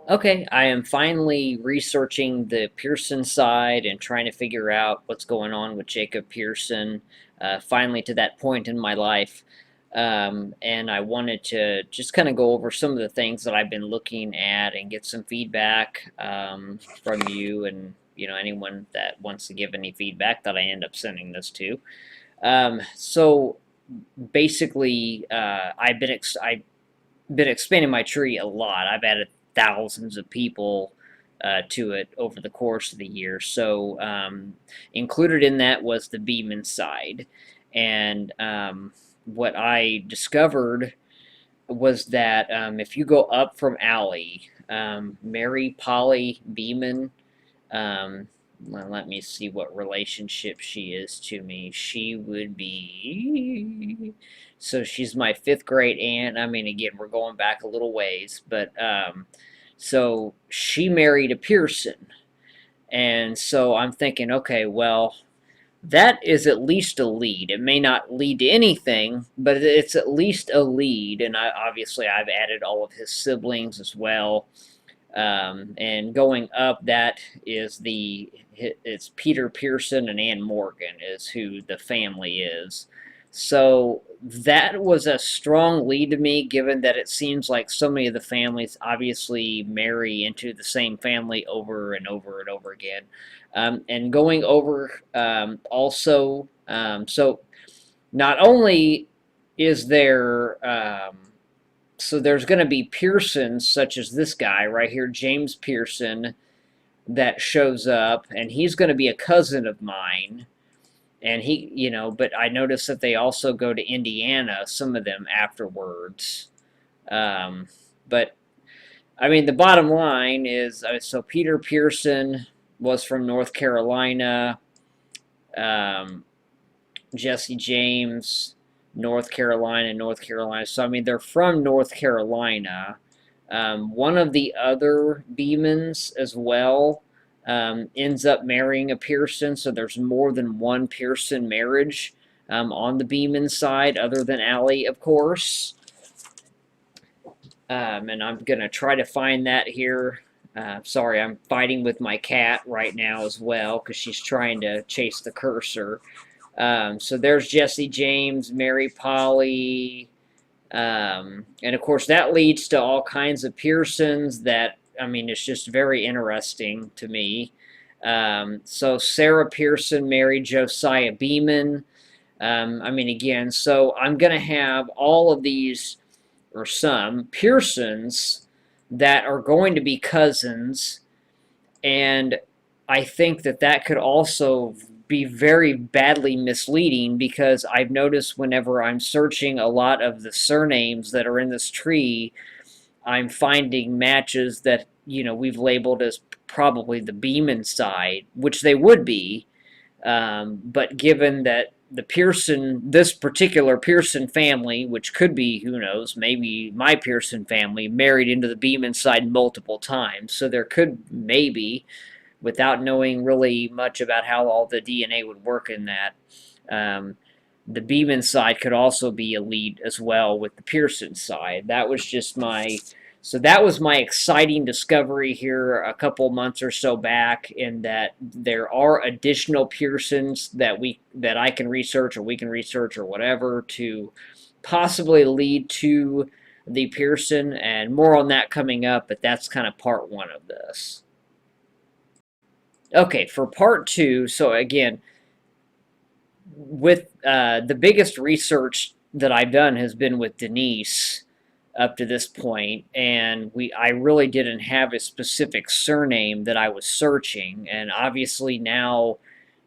Okay, I am finally researching the Pearson side and trying to figure out what's going on with Jacob Pearson. Finally, to that point in my life. And I wanted to just kind of go over some of the things that I've been looking at and get some feedback from you and anyone that wants to give any feedback that I end up sending this to. So basically, I've been expanding my tree a lot. I've added thousands of people to it over the course of the year. So included in that was the Beeman side, and what I discovered was that if you go up from Allie, Mary Polly Beeman. Um, well, let me see what relationship she is to me. She would be. So she's my fifth grade aunt. I mean, again, we're going back a little ways, but so she married a Pearson. And so I'm thinking, okay, well, that is at least a lead. It may not lead to anything, but it's at least a lead. And obviously, I've added all of his siblings as well. And going up, that is it's Peter Pearson and Ann Morgan is who the family is. So that was a strong lead to me, given that it seems like so many of the families obviously marry into the same family over and over and over again. And going over also, so not only is there so there's going to be Pearsons, such as this guy right here, James Pearson, that shows up, and he's going to be a cousin of mine. And but I noticed that they also go to Indiana, some of them afterwards. But I mean, the bottom line is so Peter Pearson was from North Carolina. Um, Jesse James, North Carolina, North Carolina. So I mean, they're from North Carolina. One of the other Beemans as well ends up marrying a Pearson, so there's more than one Pearson marriage on the Beeman side, other than Allie, of course. And I'm gonna try to find that here. Sorry, I'm fighting with my cat right now as well because she's trying to chase the cursor. So there's Jesse James, Mary Polly, and of course that leads to all kinds of Pearsons that, I mean, it's just very interesting to me. So Sarah Pearson married Josiah Beeman. I mean, again, so I'm going to have all of these, or some, Pearsons that are going to be cousins, and I think that that could also be very badly misleading because I've noticed whenever I'm searching a lot of the surnames that are in this tree, I'm finding matches that, we've labeled as probably the Beeman side, which they would be. But given that this particular Pearson family, which could be, who knows, maybe my Pearson family, married into the Beeman side multiple times. So there could maybe, without knowing really much about how all the DNA would work in that, um, the Beeman side could also be a lead as well with the Pearson side. That was my exciting discovery here a couple months or so back, in that there are additional Pearsons that I can research, or we can research, or whatever, to possibly lead to the Pearson, and more on that coming up, but that's kind of part one of this. Okay, for part two, so again, with the biggest research that I've done has been with Denise up to this point, and I really didn't have a specific surname that I was searching, and obviously now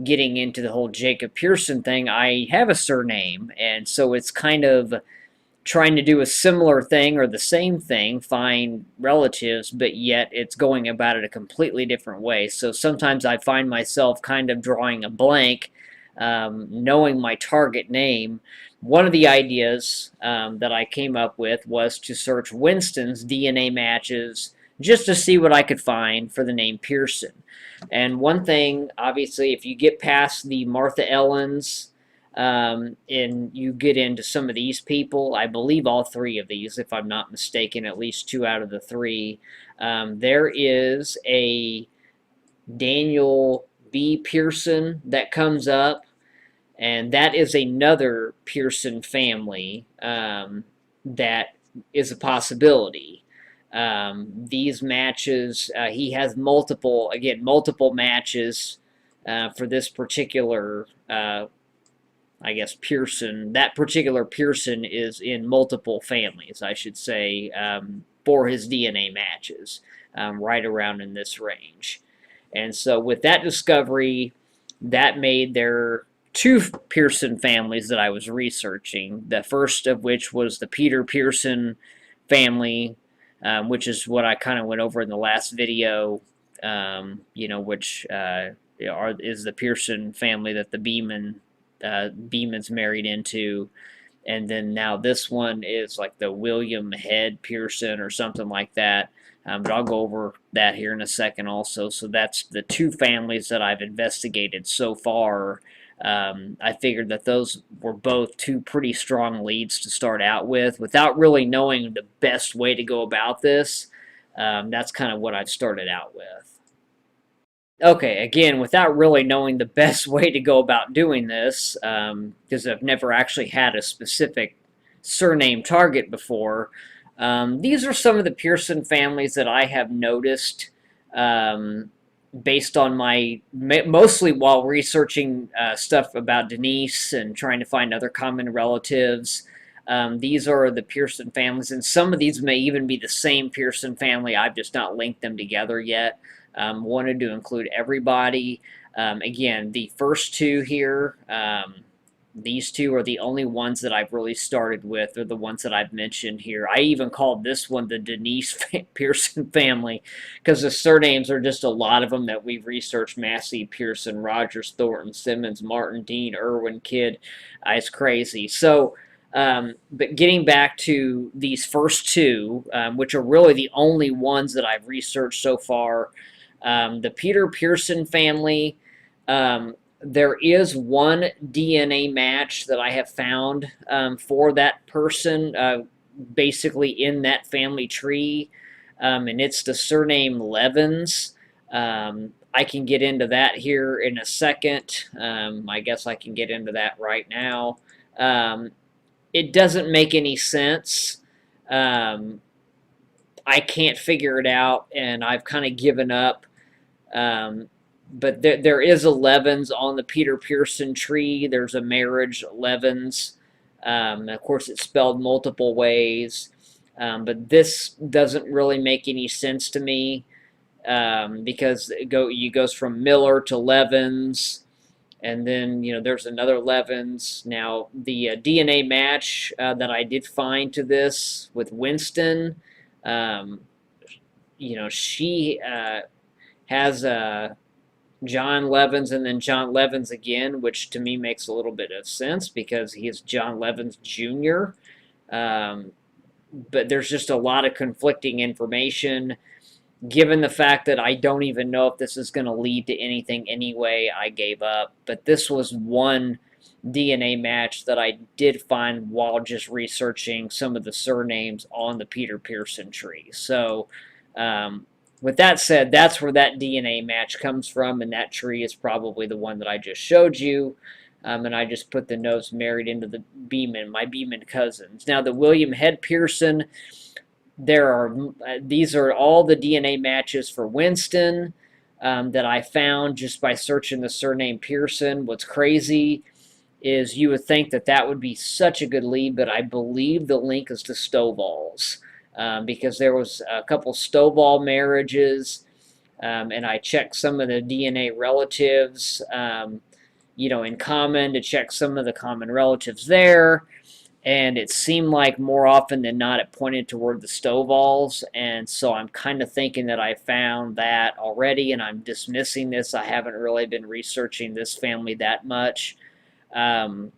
getting into the whole Jacob Pearson thing, I have a surname, and so it's kind of trying to do a similar thing or the same thing, find relatives, but yet it's going about it a completely different way. So sometimes I find myself kind of drawing a blank, knowing my target name. One of the ideas that I came up with was to search Winston's DNA matches just to see what I could find for the name Pearson. And one thing, obviously, if you get past the Martha Ellens, And you get into some of these people. I believe all three of these, if I'm not mistaken, at least two out of the three. There is a Daniel B. Pearson that comes up, and that is another Pearson family that is a possibility. These matches, he has multiple matches for this particular, I guess, Pearson. That particular Pearson is in multiple families, I should say, for his DNA matches, right around in this range. And so with that discovery, that made there two Pearson families that I was researching. The first of which was the Peter Pearson family, which is what I kind of went over in the last video, which is the Pearson family that the Beeman's married into. And then now this one is like the William Head Pearson or something like that. But I'll go over that here in a second also. So that's the two families that I've investigated so far. I figured that those were both two pretty strong leads to start out with. Without really knowing the best way to go about this, that's kind of what I've started out with. Okay, again, without really knowing the best way to go about doing this, because I've never actually had a specific surname target before, these are some of the Pearson families that I have noticed based on mostly while researching stuff about Denise and trying to find other common relatives. These are the Pearson families, and some of these may even be the same Pearson family. I've just not linked them together yet. Wanted to include everybody. Again, the first two here, these two are the only ones that I've really started with, or the ones that I've mentioned here. I even called this one the Denise Pearson family because the surnames are just a lot of them that we've researched. Massey, Pearson, Rogers, Thornton, Simmons, Martin, Dean, Irwin, Kidd. It's crazy. So, but getting back to these first two, which are really the only ones that I've researched so far, the Peter Pearson family, there is one DNA match that I have found for that person, basically in that family tree, and it's the surname Levens. I can get into that here in a second. I guess I can get into that right now. It doesn't make any sense. I can't figure it out, and I've kind of given up. But there is a Levens on the Peter Pearson tree. There's a marriage Levens. Of course, it's spelled multiple ways. But this doesn't really make any sense to me because it goes from Miller to Levens. And then, there's another Levens. Now, the DNA match that I did find to this with Winston, she has John Levens and then John Levens again, which to me makes a little bit of sense because he is John Levens Jr. But there's just a lot of conflicting information. Given the fact that I don't even know if this is going to lead to anything anyway, I gave up. But this was one DNA match that I did find while just researching some of the surnames on the Peter Pearson tree. So, with that said, that's where that DNA match comes from, and that tree is probably the one that I just showed you. And I just put the notes married into the my Beeman cousins. Now, the William Head Pearson, these are all the DNA matches for Winston that I found just by searching the surname Pearson. What's crazy is you would think that would be such a good lead, but I believe the link is to Stovall's. Because there was a couple Stovall marriages, and I checked some of the DNA relatives, in common to check some of the common relatives there, and it seemed like more often than not it pointed toward the Stovalls, and so I'm kind of thinking that I found that already, and I'm dismissing this. I haven't really been researching this family that much. Now,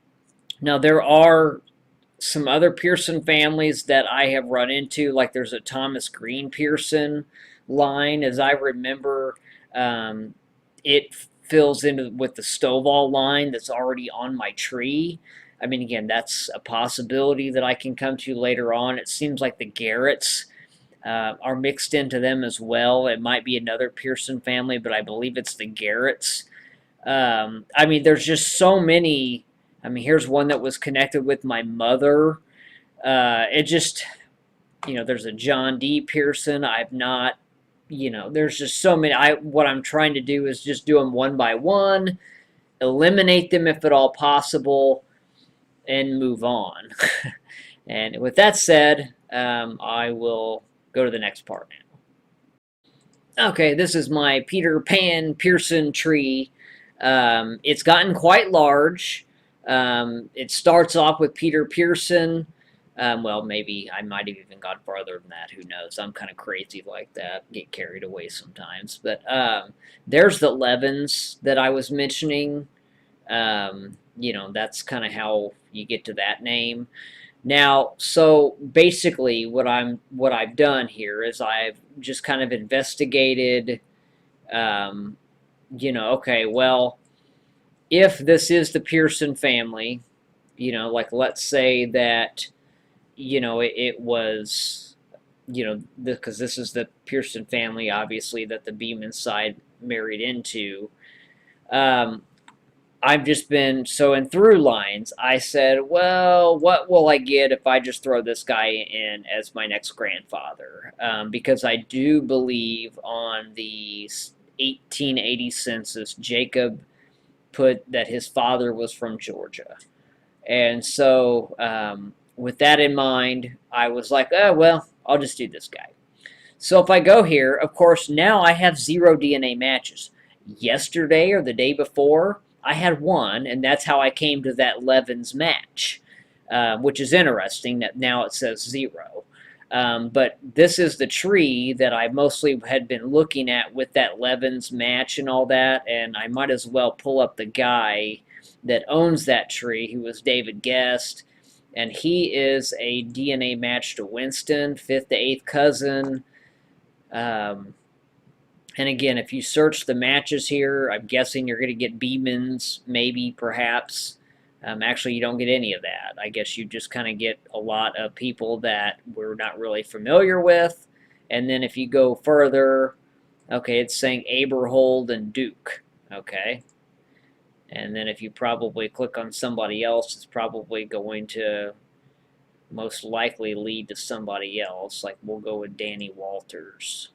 there are some other Pearson families that I have run into, like there's a Thomas Green Pearson line. As I remember, it fills in with the Stovall line that's already on my tree. I mean, again, that's a possibility that I can come to later on. It seems like the Garretts are mixed into them as well. It might be another Pearson family, but I believe it's the Garretts. I mean, there's just so many. I mean, here's one that was connected with my mother. It just, there's a John D. Pearson. I've not, there's just so many. What I'm trying to do is just do them one by one, eliminate them if at all possible, and move on. And with that said, I will go to the next part now. Okay, this is my Peter Pan Pearson tree. It's gotten quite large. It starts off with Peter Pearson. Well, maybe I might have even gone farther than that. Who knows? I'm kind of crazy like that. Get carried away sometimes. But there's the Levins that I was mentioning. That's kind of how you get to that name. Now, so basically, what I've done here is I've just kind of investigated. Okay, well, if this is the Pearson family, like let's say that, it was, because this is the Pearson family, obviously, that the Beeman side married into. I've just been, so in through lines, I said, well, what will I get if I just throw this guy in as my next grandfather? Because I do believe on the 1880 census, Jacob put that his father was from Georgia. And so, with that in mind, I was like, oh, well, I'll just do this guy. So if I go here, of course, now I have 0 DNA matches. Yesterday or the day before, I had 1, and that's how I came to that Levins match, which is interesting that now it says 0. But this is the tree that I mostly had been looking at with that Levins match and all that, and I might as well pull up the guy that owns that tree, who was David Guest, and he is a DNA match to Winston, 5th to 8th cousin. And again, if you search the matches here, I'm guessing you're going to get Beemans, maybe, perhaps. Actually, you don't get any of that. I guess you just kind of get a lot of people that we're not really familiar with. And then if you go further, okay, it's saying Aberhold and Duke, okay? And then if you probably click on somebody else, it's probably going to most likely lead to somebody else. Like, we'll go with Danny Walters.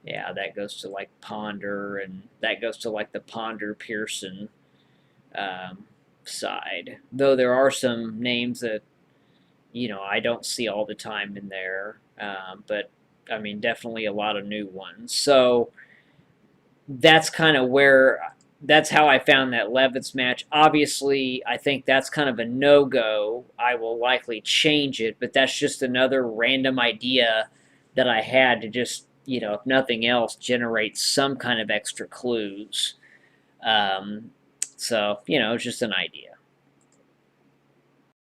Yeah, that goes to like Ponder, and that goes to like the Ponder Pearson side. Though there are some names that, I don't see all the time in there. But, I mean, definitely a lot of new ones. So that's kind of that's how I found that Levitz match. Obviously, I think that's kind of a no-go. I will likely change it, but that's just another random idea that I had to just, if nothing else, generate some kind of extra clues. So, it's just an idea.